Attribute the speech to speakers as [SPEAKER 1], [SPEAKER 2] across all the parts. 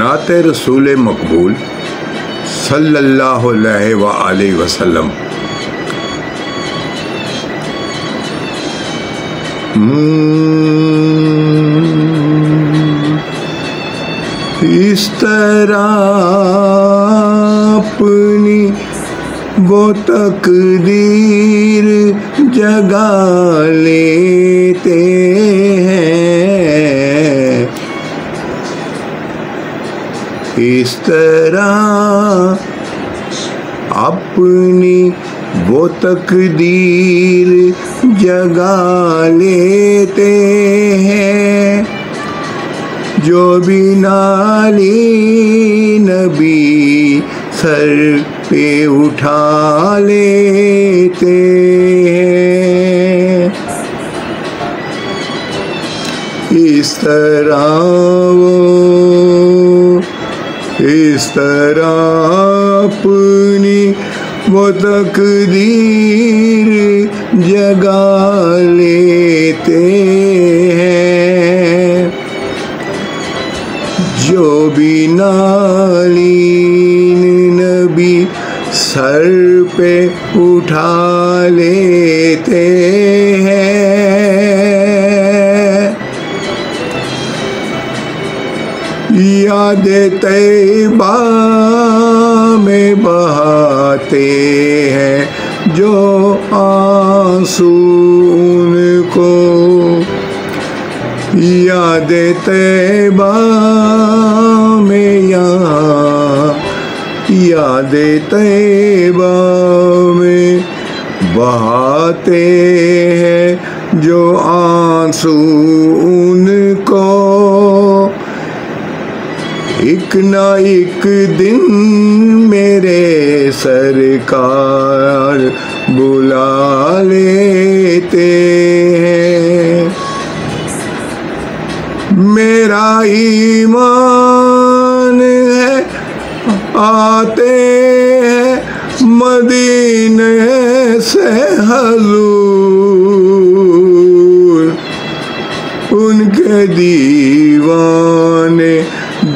[SPEAKER 1] नाते रसूल मकबूल सल्लल्लाहु अलैहि वसल्लम। इस तरह अपनी वो तकदीर जगा लेते हैं, इस तरह अपनी वो तकदीर जगा लेते हैं, जो भी नाली नबी सर पे उठा लेते हैं। इस तरह अपनी वो तकदीर जगा लेते हैं, जो भी नालीन नबी सर पे उठा लेते हैं। याद तैबा में बहाते हैं जो आंसू उनको, याद तैबा में यहाँ, याद तैबा में बहाते हैं जो आंसू उनको, एक ना एक दिन मेरे सरकार बुला लेते हैं। मेरा ईमान है आते हैं मदीने से हजूर, उनके दीवाने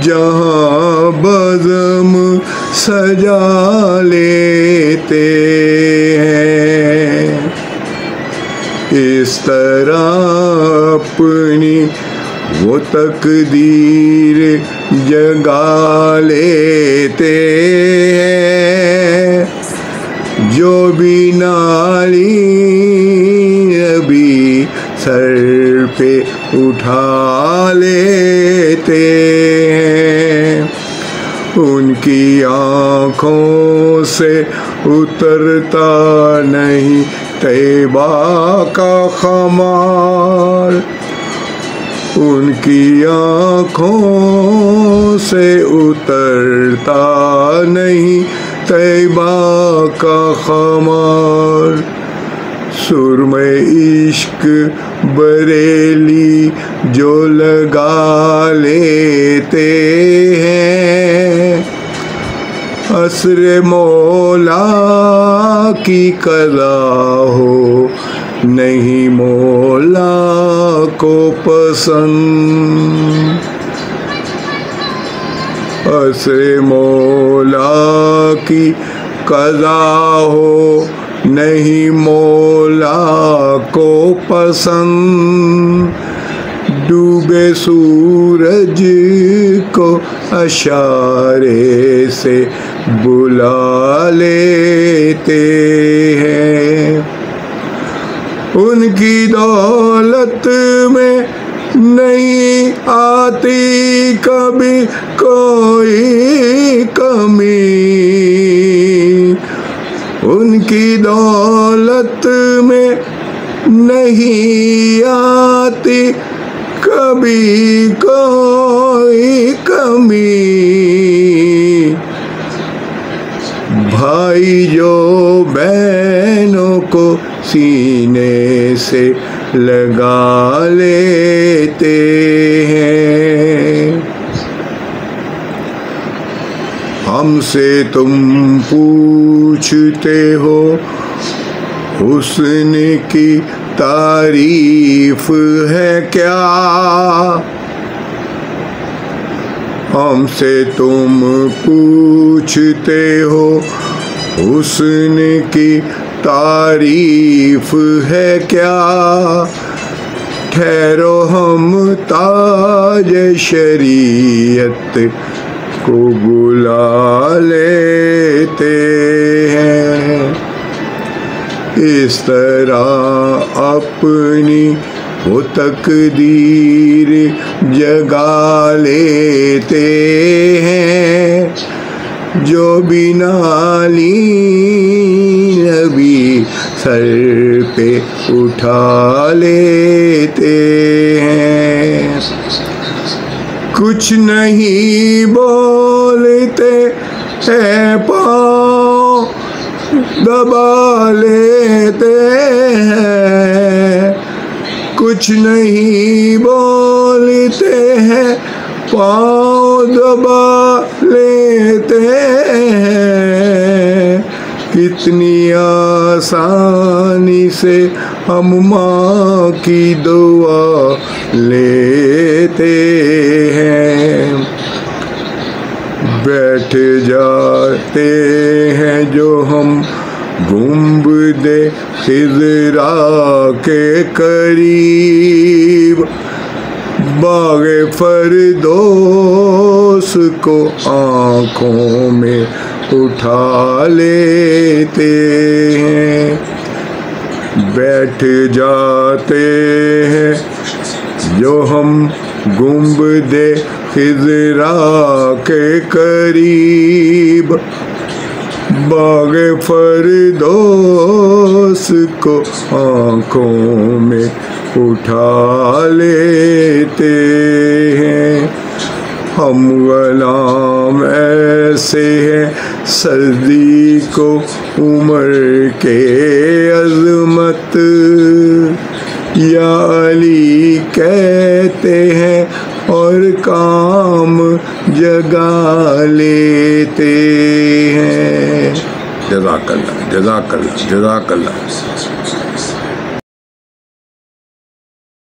[SPEAKER 1] जहाँ बज़म सजा लेते हैं। इस तरह अपनी वो तकदीर जगा लेते हैं, जो भी नाली नबी सर पे उठा लेते हैं। उनकी आँखों से उतरता नहीं तैबा का खमार, उनकी आँखों से उतरता नहीं तैबा का खमार। सुरमे इश्क बरेली जो लगा लेते हैं, असरे मौला की कज़ा हो नहीं मौला को पसंद, असरे मौला की कज़ा हो नहीं मौला को पसंद। डूबे सूरज को इशारे से बुला लेते हैं, उनकी दौलत में नहीं आती कभी कोई कमी, उनकी दौलत में नहीं आती कभी कोई कमी। भाई जो बहनों को सीने से लगा लेते हैं, हमसे तुम पूछते हो हुस्न की तारीफ है क्या, हमसे तुम पूछते हो हुस्न की तारीफ है क्या, ठहरो हम ताज शरीयत को बुला लेते हैं। इस तरह अपनी वो तकदीर जगा लेते हैं जो बिना नबी सर पे उठा लेते हैं। कुछ नहीं बोलते हैं पाँव दबा लेते हैं, कुछ नहीं बोलते हैं पाँव दबा लेते हैं। कितनी आसानी से हम माँ की दुआ लेते हैं। बैठ जाते हैं जो हम गुंबदे खिज़रा के करीब, बाग़े फ़रदौस को आँखों में उठा लेते हैं। बैठ जाते हैं जो हम गुंबदे खिज़रा के करीब, बाग़े फ़रदौस को आँखों में उठा लेते हैं। हम ग़ुलाम ऐसे हैं सर्दी को उम्र के अज़मत, या अली कहते हैं और काम जगा लेते हैं। जज़ाकल्लाह जज़ाकल्लाह जज़ाकल्लाह।